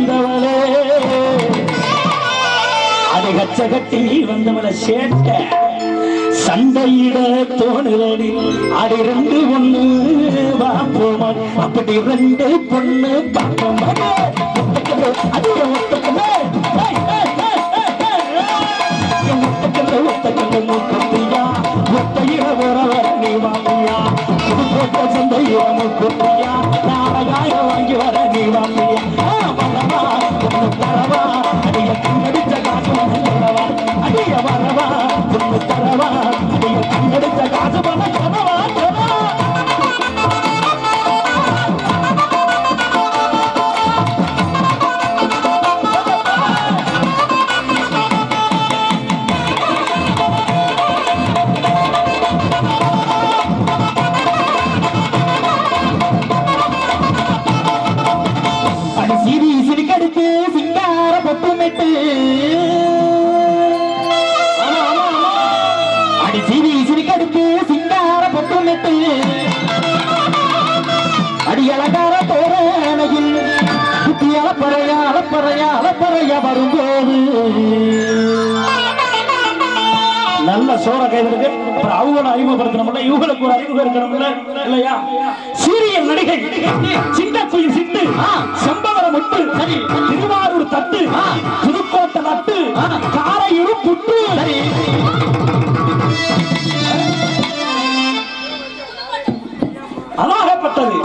வந்தவளே அதை கச்ச கட்டி வந்தவளை சேட்ட சண்டையிட தோணுதடி அடி ரெண்டு ஒண்ணு வாப்போமா அப்படி ரெண்டு பொண்ணு பாப்போமா அது ஒத்தக்கல்ல மூக்குத்தியா ஒத்தையில போறவர நீ வாங்கியா புதுக்கோட்டை சந்தையில மூக்குத்தியா நாளையாய வாங்கி வர நீ வாங்கியா வரவா பொண்ணு தரவா அடிய கண்ணடிச்ச காசு தரவா அடிய வரவா பொண்ணு தரவா அடிய கண்ணடிச்ச காசு தரவா வரும்போது நல்ல சோழ கைதற்கு அவங்கள அறிமுகப்படுத்தணும்ல இவங்களுக்கு ஒரு அறிமுகம் இருக்கணும்ல இல்லையா சீரியல் நடிகை சின்ன குயில் சிட்டு செம்பவரம் முட்டு திருவாரூர் தட்டு புதுக்கோட்டை தட்டு காரையூர் புட்டு அழகப்பட்டது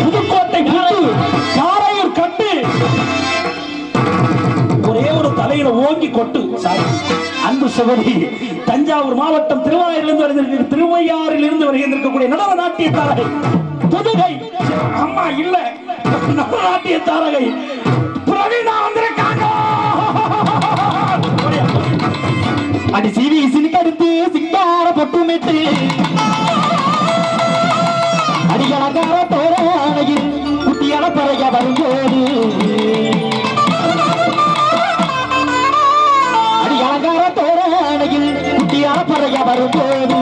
புதுக்கோட்டை புட்டு காரையூர் கட்டு ஒரே ஒரு தலையில ஓங்கி கொட்டு சாரி அன்பு சகோதரி தஞ்சாவூர் மாவட்டம் திருவையாறில் இருந்து வருகின்றிருக்கக்கூடிய நடன நாட்டிய தாரகை புதுகை அம்மா இல்ல நடன நாட்டிய தாரகை பிரவீனா வந்திருக்காங்க அடி சிவி சினிக்கடுத்து சிங்கார பொட்டுமிட்டு அடிகளகார தோரணையில் குட்டியான பறைய வரும்போது அலங்கார தோரணையில் குட்டியான பறைய வரும்போது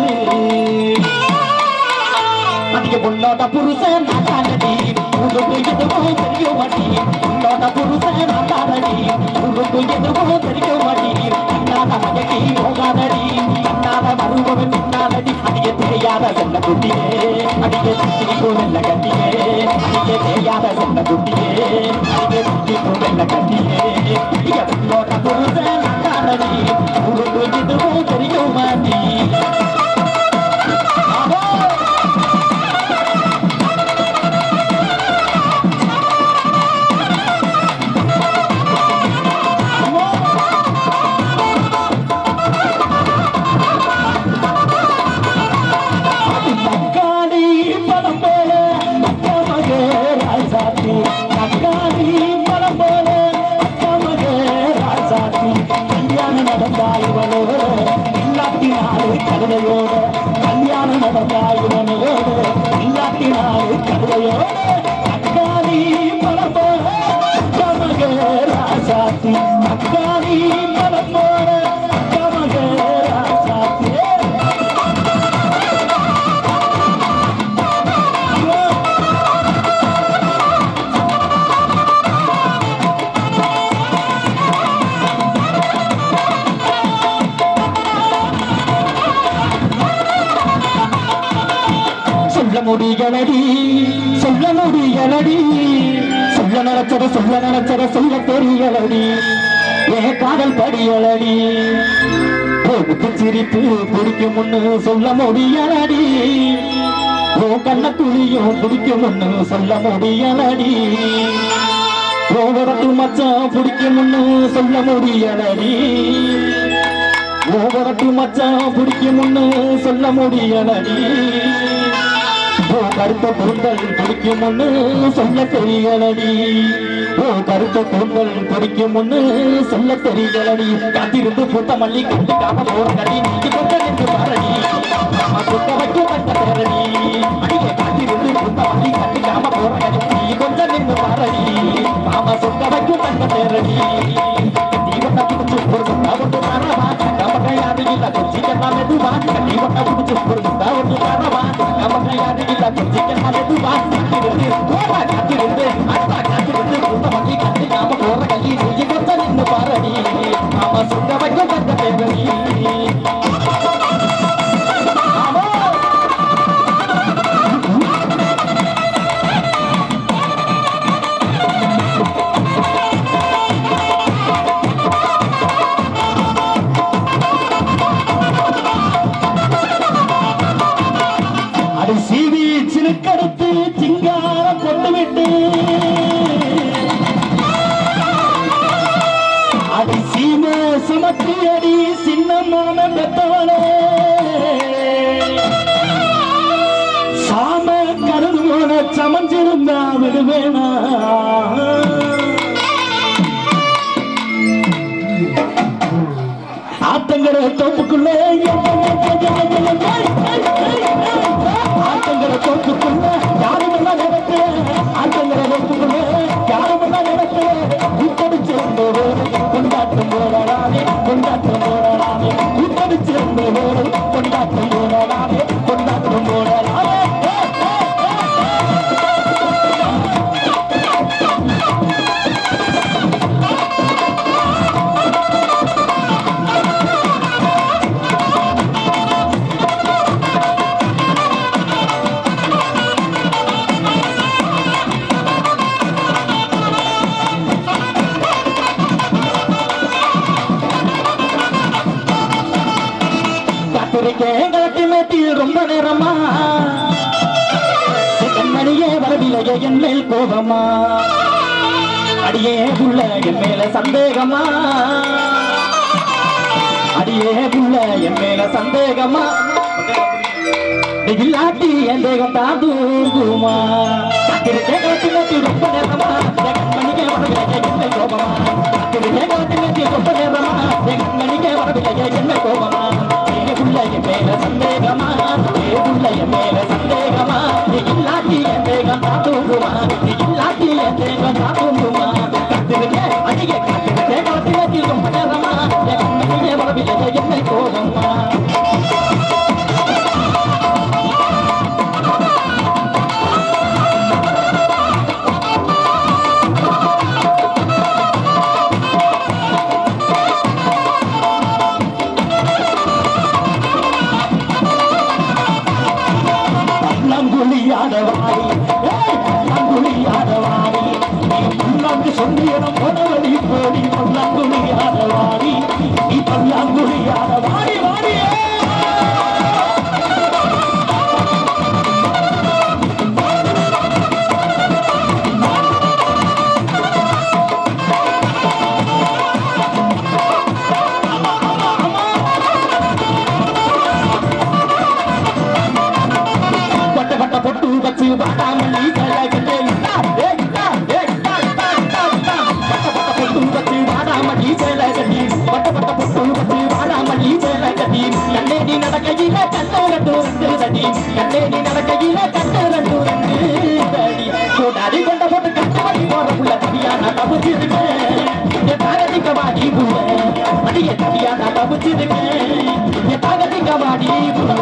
அதிக பொண்ணோட புருஷன் நாட்டானடி உங்களுக்கு எதுவும் தெரிய மாட்டி பொண்ணோட புருஷன் நாட்டானடி உங்களுக்கு எதுவும் தெரிய மாட்டி கண்ணாத மயக்கி போகாதடி கண்ணாத மருமகன் பின்னாலடி அதிக தெரியாத செல்ல குட்டியே அதிக சிரிக்கும் வெள்ள கட்டியே அதிக தெரியாத செல்ல குட்டியே அதிக சிரிக்கும் வெள்ள கட்டியே அதிக பொண்ணோட புருஷன் நாட்டானடி உங்களுக்கு எதுவும் தெரிய மாட்டி கல்யாணம் நடந்தாயுவனோடு இல்லாட்டினாரு கதையோடு அக்காரி மலம்போட அக்கமக ராசாத்தி அக்காரி மலம்போட அக்கமக ராசாத்தி முடியலடி சொல்ல முடியலடி சொல்ல நினைச்சத சொல்ல தெரியலடி ஏ காதல் படியலடி போகுது சிரிப்பு பிடிக்கும் முன்னு சொல்ல முடியலடி ஓ கண்ண துளியும் பிடிக்கும் முன்னு சொல்ல முடியலடி ஓவரத்து மச்சான் பிடிக்கும் முன்னு சொல்ல முடியலடி ஓவரத்து மச்சான் பிடிக்கும் முன்னு சொல்ல முடியலடி ஓ கருத்த கூந்தல் பிடிக்கும் முன்னு சொல்ல தெரியலடி ஓ கருத்த கூந்தல் பிடிக்கும் முன்னு சொல்ல தெரியலடி காத்திருந்து பூத்த மல்லி கண்டுக்காம போறடி நீ கொண்ட நின்று பாரடி சுத்த வைக்கும் கட்ட பேரடி அடியே காத்திருந்து பூத்த மல்லி கண்டுக்காம போறடி நீ கொண்ட நின்று பாரடி மாமா சுத்த வைக்கும் கட்ட பேரடி நீ கொண்ட புடிச்சு பொறுத்தா ஒன்று தானவா நமக்கு யாரு இல்ல கொஞ்சிக்கலாம் மெதுவா நீ கொண்ட புடிச்சு பொறுத்தா ஒன்று தானவா நமக்கு யாரு இல்ல கொஞ்சிக்கலாம் மெதுவா காத்திருந்து காத்திருந்து அடுத்த காத்திருந்து பூத்த மல்லி கண்டுக்காம போற பத்தியடி சின்னமான பெத்தவளே சாம கருதுமான சமஞ்சிருந்தா விடுவேனா ஆத்தங்கர தோப்புக்குள்ள ஆத்தங்கர தோப்புக்குள்ள யாருமெல்லாம் நடக்க ஆத்தங்கர தோப்புக்குள்ள யாருமெல்லாம் நடக்க கூட்டடிச்சிருந்தோடு கொண்டாட்டம் போடலாமே கொண்டாட்டம் போடலாமே கூட்டடிச்சிருந்தோடு கொண்டாட்டம் போடலாமே கொண்டாட்டம் போடலாமே கலட்டி மேட்டி ரொம்ப நேரமா கண்மணியே வரவில்லையே என் மேல் கோபமா அடியே புள்ள என் மேல சந்தேகமா அடியே புள்ள என் மேல சந்தேகமா இல்லாட்டி என் தேகம் தான் தூங்குமா கலட்டி மேட்டி ரொம்ப நேரமா கண்மணியே வரவில்லையே என் மேல் கோபமா கலட்டி மேட்டி ரொம்ப நேரமா கண்மணியே வரவில்லையே என் மேல் கோபமா மேல சந்தேகமா புள்ளைய மேல சந்தேகமா இல்லாட்டி என் தேகம் தாத்துமா இல்லாட்டி என் தேகம் தாத்துமா கத்திருக்கே அடிய கத்திருக்கே காத்திரத்தில் ரொம்ப நேரமா என் வரவில்லை என்னை கோபமா சொல்லிடம் போனவழி போடி பல்லாங்குழியான வாடி நீ பல்லாங்குழியான வாடி வாடியே பட்ட பட்ட பொட்டு வச்சு வாடாமல்லி கண்ணேடி நடக்கையில கட்டரண்டு தடி கண்ணேடி நடக்கையில கட்டரண்டு தடி கூடாடி கொண்ட போட்டு கட்டவடி போற புள்ள தடியா நான் தப்பிச்சிருக்கேன் தாகதிக்க வாடி புள்ள அடிய தடியா நான் தப்பிச்சிருக்கேன் தாகதிக்க வாடி புள்ள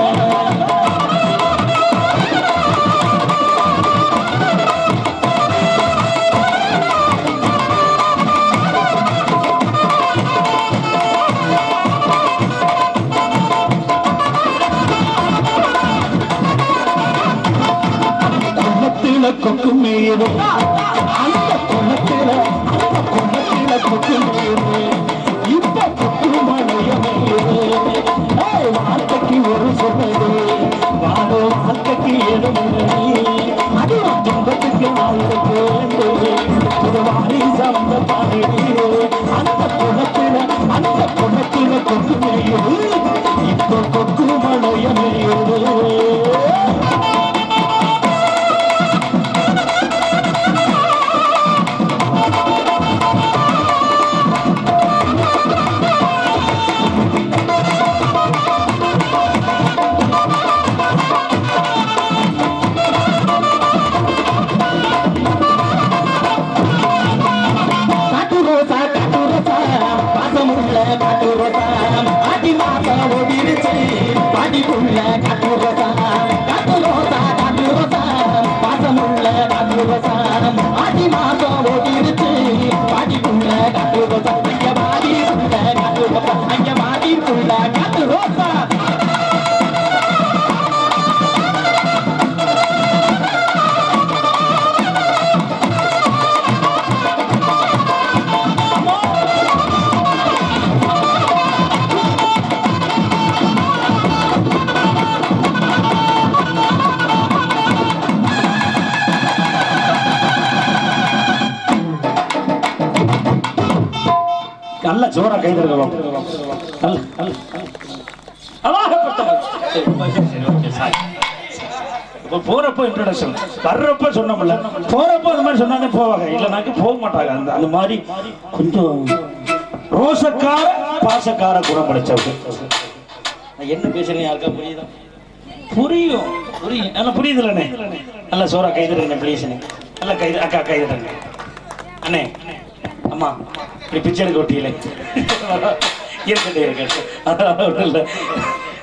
கொக்கு மேயது அந்த குளத்தில கொக்கு மேயது இப்ப கொக்கு மழைய மேயது வாழ்க்கைக்கு ஒரு சொன்னது வாழோ வாழ்க்கைக்கு எதுவும் அது துன்பத்துக்கு வாழ்க்கை ஒரு வாரி சமந்த பாடி அந்த குளத்தில கொக்கு மேயது இப்ப கொக்கு மழைய மேயது நல்ல ஜோரா கைதறலாம். போறப்போ இன்ட்ரோடக்ஷன், வர்றப்ப சொன்னோம்ல, போறப்போ அந்த மாதிரி சொன்னாங்க போவாங்க, இல்லைனாக்க போக மாட்டாங்க. அந்த மாதிரி கொஞ்சம் ரோசக்கார பாசக்கார குணம் படைச்சவங்க. என்ன பேசுறேன் யாருக்கா புரியுதா? புரியும் புரியும், நல்லா புரியுதுல்லண்ணே. நல்லா சோறா கைதறேன் ப்ளீஸ்ண்ணே. நல்லா கைது அக்கா கைதறேங்க அண்ணே. அம்மா இப்படி பிச்சை எடுக்க ஒட்டியில இருக்கட்டே இருக்கட்டும், அதனால இல்லை.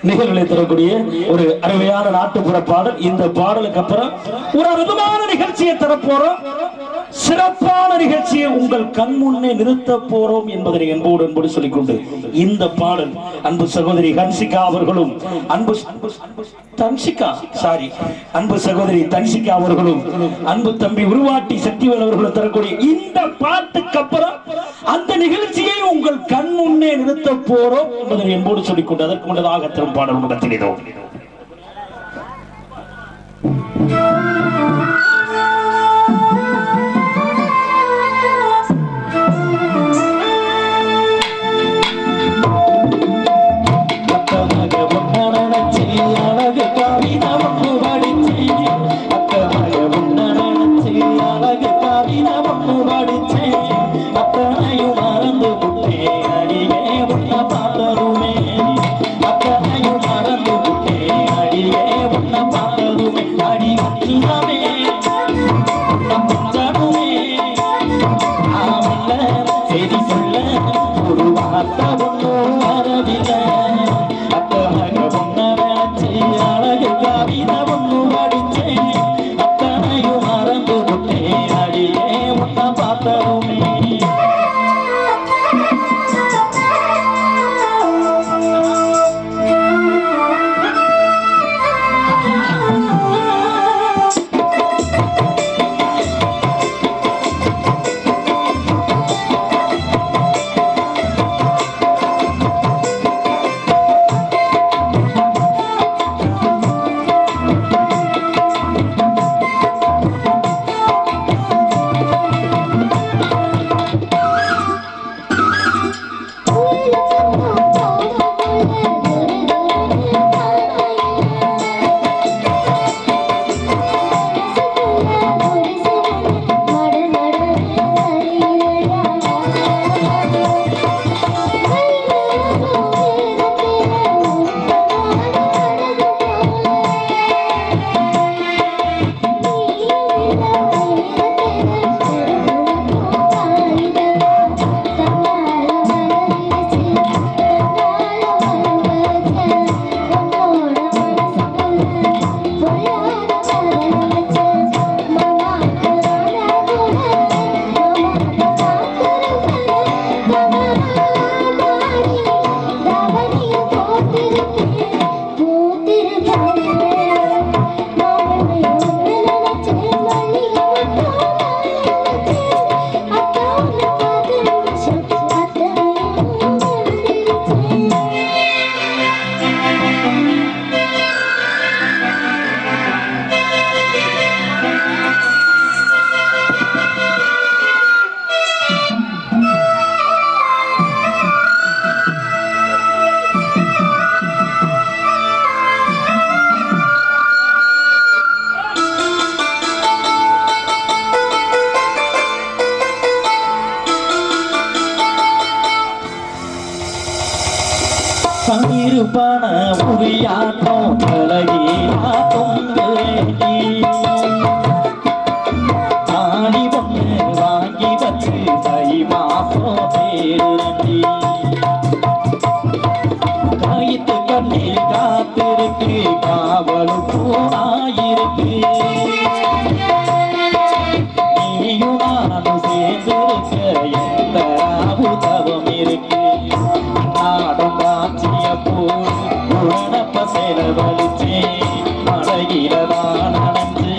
நிகழ்வுகளை தரக்கூடிய ஒரு அருமையான நாட்டுப்புற பாடல். இந்த பாடலுக்கு அப்புறம் ஒரு அற்புதமான நிகழ்ச்சியை தரப்போறோம். சிறப்பான நிகழ்ச்சியை உங்கள் கண் முன்னே நிறுத்த போறோம் என்பதை என்போடு சொல்லிக்கொண்டு இந்த பாடல் அன்பு சகோதரி ஹன்சிகா அவர்களும் அன்பு சகோதரி தன்சிகா அவர்களும் அன்பு தம்பி உருவாட்டி சக்திவேல் அவர்களும் தரக்கூடிய இந்த பாட்டுக்கு அப்புறம் அந்த நிகழ்ச்சியை உங்கள் கண் முன்னே நிறுத்த போறோம் என்பதை என்போடு சொல்லிக்கொண்டு அதற்கு முன்னதாக தரும் பாடல் நடத்தினோம். இருப்பான உரியாட்டம் அழகியாட்டம் ஆடி பொண்ணு வாங்கி வச்சு தை மாசம் பேருந்தி காய்த்து கண்ணில் காத்திருக்கு காவலு போனாயிருக்கு நீயும் நானும் சேர்ந்திருக்க எந்த உதவும் இருக்கு நாடும் காட்சிய போனப்ப செலவழிச்சே மழையிலதான் நனைஞ்சு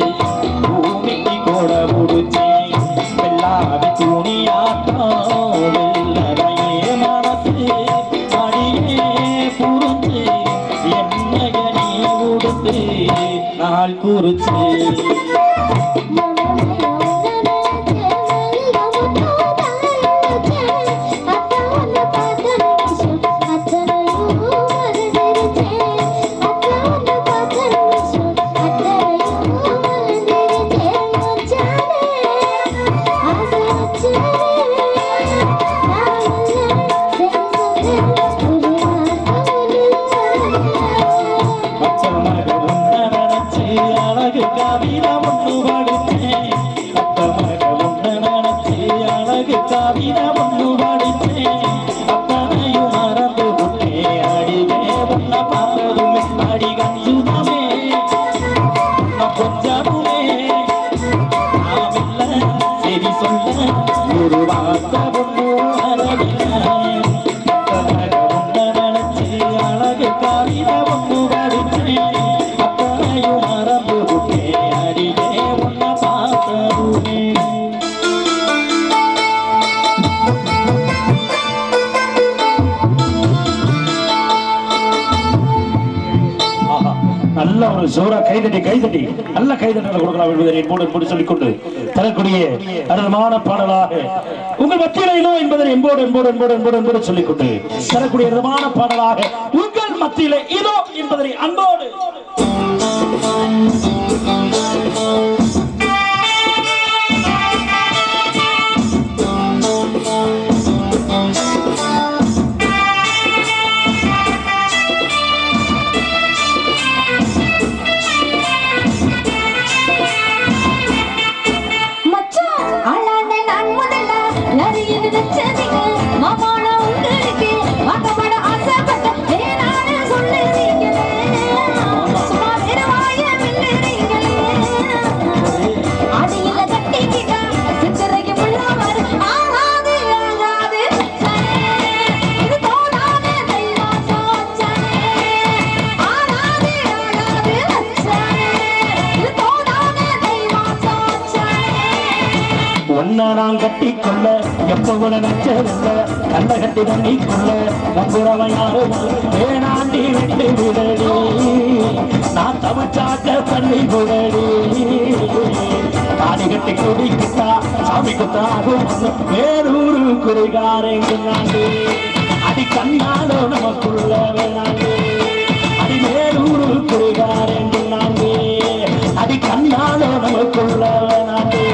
பூமிக்கு கூட முடிச்சே வெள்ளாவி துணியாட்டம் வெள்ளனையே மனசு அடியே புரிஞ்சு என்னைய நீ உடுத்து நாள் குறிச்சு ஒண்ணு படிச்சேன் அத்தனையும் மறந்து விட்டேன் அடிவே உன்னை பார்த்ததுமே அடி கஞ்சுதமே கொஞ்சமுமே நாமில்ல சரி சொல்ல ஒரு வார்த்தை ஒண்ணு வரவில்லை உன்னை நினைச்சு அழகு காவித ஒண்ணு படிச்சேன் அத்தனையும் மறந்து விட்டேன் அடிவே உன்னை பார்த்ததுமே ஆஹா, நல்ல ஒரு ஜோரா கைதட்டி நல்ல கைதட்டல் கொடுக்கலாம் என்பதை என்போடு சொல்லிக்கொண்டு தரக்கூடிய அருமான பாடலாக உங்கள் மத்தியில இதோ என்பதை என்போடு சொல்லிக்கொண்டு தரக்கூடிய அருமான பாடலாக உங்கள் மத்தியில இதோ என்பதை அன்போடு நான் கட்டி கொள்ள எப்ப நினைச்சதில்ல கண்ண கட்டி தண்ணி கொள்ள நம்புறவன் யாரும் வேணாண்டி விட்டு விடடி நான் தவிச்சாக்க தண்ணி விடடி தாடி கட்டி குடிக்கிட்டா சாமி குத்தாகும் வேறூரு குறிகாரேங்கு அடி கண்ணாலோ நமக்குள்ள வேணாண்டி அடி வேறூரு குறிகாரேங்கு அடி கண்ணாலோ நமக்குள்ள வேணாண்டி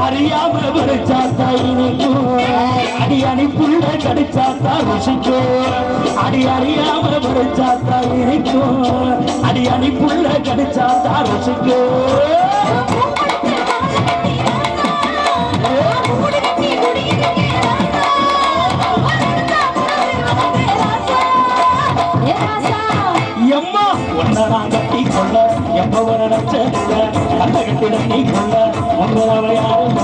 அறியாம பறிச்சாத்தா இனிக்கும் அடி அணி புள்ள கடிச்சாத்தா ருசிக்கும் அடி அறியாம பறிச்சாத்தா இனிக்கும் அடி அணி புள்ள கடிச்சாத்தா ருசிக்கும் எம்மா ஒன்னதான் கட்டி கொள்ள எப்ப ஒரு நினைச்சதில்ல கட்ட கட்டி தண்ணி கொள்ள ஒன்றரை யாரும்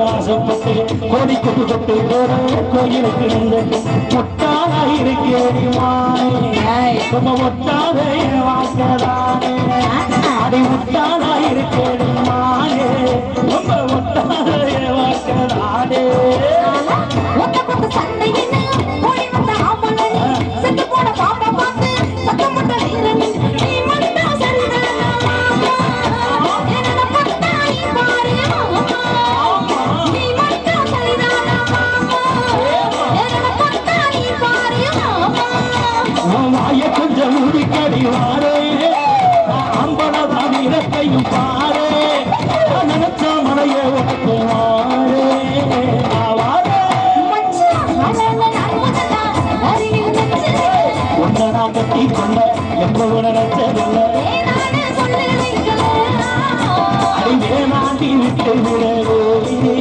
ஆசைப்பட்டு கோடி கொண்டு தொட்டு கோயிலுக்கு முட்டாக இருக்கேடிமாய் ரொம்ப முட்டாக வாக்கதானே அடி முட்டாக இருக்கேடிமாயே ரொம்ப முட்டாக வாக்கதானே கொஞ்சம் முடிக்கடி வாரே அம்பளதான் இடத்தையும் பாரு நினைச்ச மனைய உனக்கு வாரே நான் கட்டி கொள்ள எப்பவும் நினைச்சதில்லை வேணாண்டி விட்டு விடவே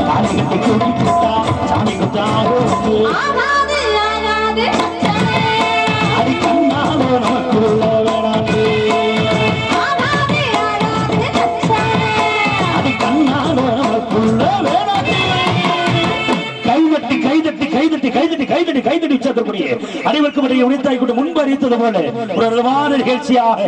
காலை கட்டி கூட்டி போட்டா சாமி குத்தாரு அடி கண்ணாலோ நமக்குள்ள வேணாண்டி அடி கண்ணாலோ நமக்குள்ள வேணாண்டி கைதட்டி கைதட்டி கைதட்டி கைதட்டி கைதட்டி கைதட்டி உச்சத்திற்குரிய அனைவருக்கும் இடையே உணித்தாய் கொண்டு முன்பு அறிவித்தது போல ஒரு நிகழ்ச்சியாக